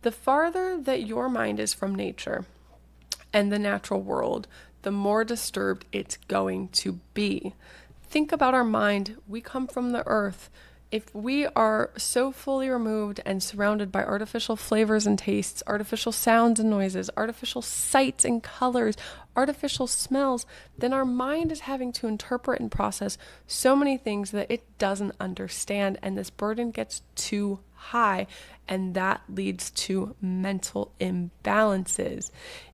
The farther that your mind is from nature and the natural world, the more disturbed it's going to be. Think about our mind. We come from the earth. If we are so fully removed and surrounded by artificial flavors and tastes, artificial sounds and noises, artificial sights and colors, artificial smells, then our mind is having to interpret and process so many things that it doesn't understand, and this burden gets too high, and that leads to mental imbalances.